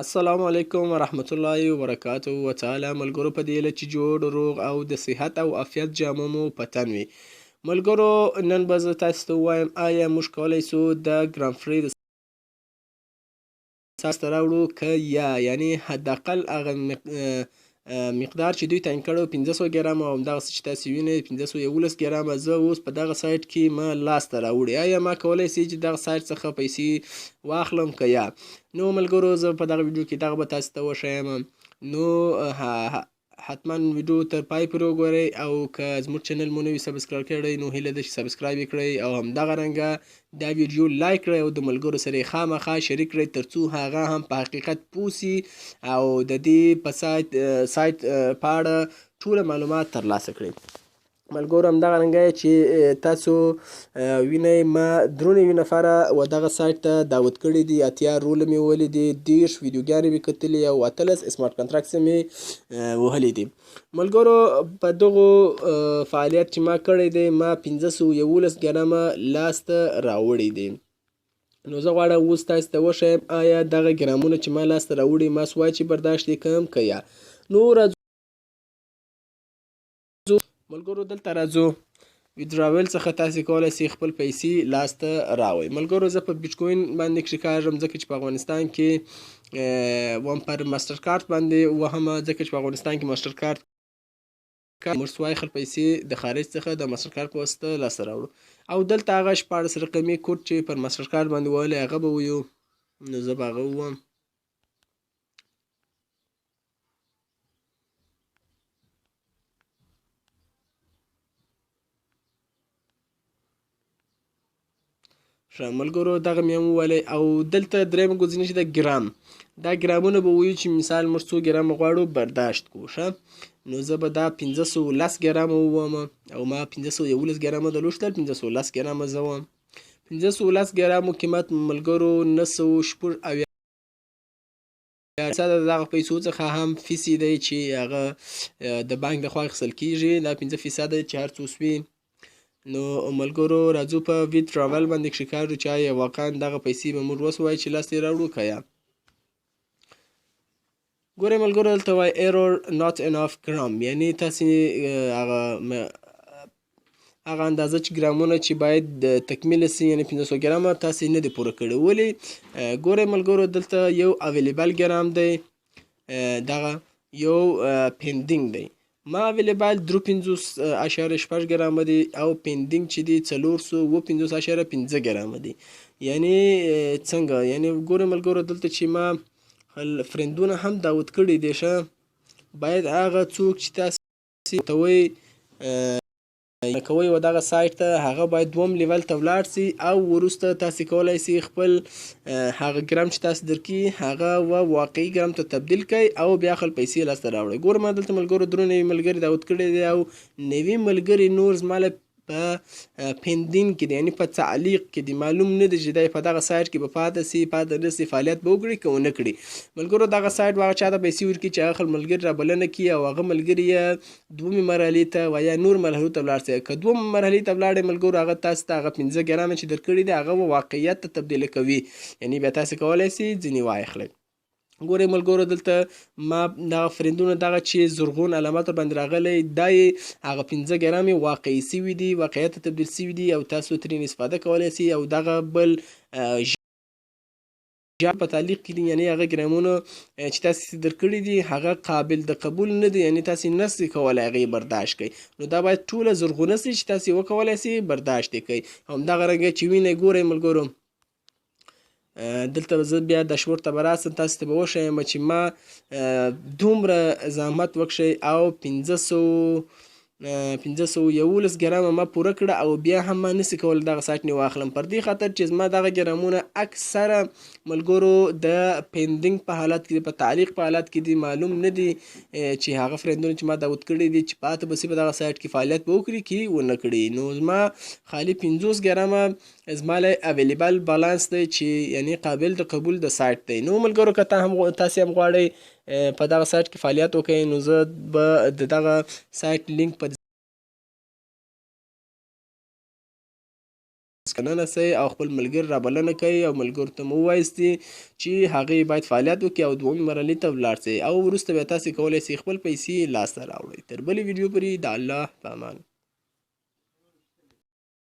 السلام علیکم ورحمت الله وبرکاته وتعالى ملګرو په دې هیله چې جوړ روغ او د صحت او عافیت جامه مو په تن وي. ملګرو نن به زه تاسو ته ووایم آیا موږ کولی سو د ګران فري د لاسته راوړو که یعنې حداقل هغه مقدار چې دوی تعیین کړی و 500 ګرامه او همدغسې چې تاسې وینئ 511 ګرامه زه اوس په دغه سایټ کې ما لاسته راوړي. آیا ما کولی سي چې دغه سایټ څخه پیسې واخلم که یا؟ نو ملګرو زه په دغه ویډیو کې دغه به تاسو ته وښیم. نو حتما ویډیو تر پای پورې وګورئ او که زموږ چینل مو نه وي سبسکرایب کړی نو هیله ده چې سبسکرایب یې کړئ او همدغه رنګه دا ویډیو لایک کړئ او د ملګرو سره یې خامخا شریک کړئ ترڅو هغه هم په حقیقت پوه سي او د دې په سایټ په اړه ټوله معلومات ترلاسه کړئ. ملګرو همدغه رنګه چې تاسو وینئ ما درې نفره و دغه سایټ ته دعوت کړي دي، 80 رول مې وهلي دي، 10 ویډیوګانې مې کتلي او 18 سمارټ کنټراکټس مې وهلي دي. ملګرو په دغو فعالیت چې ما کړی دی ما 511 ګرامه لاسته راوړي دي. نو زه غواړم اوس تاسو ته وښیم آیا دغه ګرامونه چې ما لاسته راوړي ما سوای چې برداشت یې کړم که یا؟ نو راځو ملګرو دلته راځو ویدراول څخه تاسې کولی سئ خپل پیسې لاسته راوړئ. ملګرو زه په بیټ کوین باندې کښې کاږم ځکه چې په افغانستان کې وم پر ماسټر کارت باندې وهمه ځکه چې په افغانستان کې ماسټر کارت موږ سوای خپل پیسې د خارج څخه د ماسټر کارت په واسطه لاسته راوړو او دلته هغه 14 رقمي کوډ چې پر ماسټر کارت باندې وهلی هغه به وویو. نو زه به هغه ووهم. ښه ملګرو دغه مې هم وویلی او دلته درېیمه ګزینه چې د ګرام دا ګرامونه به ووایو چې مثال موږ څو ګرامه غواړو برداشت کړو. ښه نو زه به دا 510 ګرامه ووهمه او ما 511 ګرامه درلوشتل 510 ګرامه زه وهم. 510 ګرامو قیمت ملګرو 980 د دغه پیسو څخه هم فیسي دی چې هغه د بانک لخوا اخیستل کیږي دا 5% چې هر څه وسوي. نو ملګرو راځو په ویدراول باندې کښې کاږو چې آیا واقعا دغه پیسې به موږ وسوای چې لاسته یې راوړو که یا؟ ګورئ ملګرو دلته وایي ایرور ناٹ انف ګرام یعنې تاسې هغه اندازه چې ګرامونه چې باید تکمیله سي یعنې 500 ګرامه تاسې نه دي پوره کړي. ولې؟ ګورئ ملګرو دلته یو اویلیبل ګرام دی، دغه یو پینډینګ دی. ما اویلیبل 53.6 ګرامه دی او پینډینګ چې دی 457.5 ګرامه دی. یعنې څنګه؟ یعنې ګورئ ملګرو دلته چې ما فرندونه هم دعوت کړي دي. ښه باید هغه څوک چې تاسې ته وایي کوئ و دغه سایټ ته هغه باید دوم لیول ته ولاړ سي او وروسته تاسې کولی سي خپل هغه ګرام چې تاسې درکړي هغه واقعي ګرام ته تبدیل کړئ او بیا خپل پیسې لاسته راوړئ. ګوره ما دلته ملګرو 3 نوي ملګري دعوت کړي دي او نوي ملګري نور زما له په پینډینګ کې دی یعنې په تعلیق کې دی. معلوم نه دی چې دی په دغه سایټ کې به پاته سي پاته نه سي فعالیت به وکړي که ونه کړي. ملګرو دغه سایټ به هغه چا ته پیسې ورکړي چې هغه خپل ملګري رابلنه کړي او هغه ملګري یې دومې مرحلې ته و یا نور مرحلو ته ولاړ سي. که دوم مرحلې ته ولاړئ ملګرو هغه تاسې ته هغه 15 ګرامه چې درکړي دي هغه به واقعیت ته تبدیله کوي یعنې بیا تاسې کولی سي ځینې واخلئ. ګورئ ملګرو دلته ما دغه فرندونه دغه چې زرغون علامات ورباندې راغلی دا یې هغه 15 ګرامې واقعي سوي دي، واقعیت ته تبدیل سوي دي او تاسو ترېنه استفاده کولی سي او دغه بل په تعلیق کې دي یعنې هغه ګرامونه چې تاسې درکړي دي هغه قابل د قبول نه دي یعنې تاسې نسئ کولی هغه یې برداشت کړئ. نو دا باید ټوله زرغونه سي چې تاسې وکولی سي برداشت یې کړئ. همدغه رنګه چې وینئ ګورئ ملګرو دلته زه بیا داشبورډ ته به راسم تاسې ته به وښیم چې ما دومره زحمت وکښی او 511 ګرامه ما پوره کړه او بیا هم ما نسي کولی دغه سایټ نه واخلم پر دې خاطر چې زما دغه ګرامونه اکثره ملګرو د پینډینګ په حالت کې په تعلیق په حالت کې دي. معلوم نه دي چې هغه فرندونه چې ما دعوت کړي دي چې پاته به سي په دغه سایټ کې فعالیت به وکړي که ونه کړي. نو زما خالي 50 ګرامه زما لی اویلیبل بالانس دی چې یعنې قابل د قبول د سایټ دی. نو ملګرو که تاسې هم غواړئ په دغه سایټ کې فعالیت وکړئ نو زه به د دغه سایټ لینک په څخه ننسئ او خپل ملګري رابلنه کوئ او ملګرو ته مو ووایستې چې هغې باید فعالیت وکړي او دویمې مرحلې ته ولاړ سئ او وروسته بیا تاسې کولی سئ خپل پیسې لاسته راوړئ. تر بلې ویډیو پورې د الله په امان.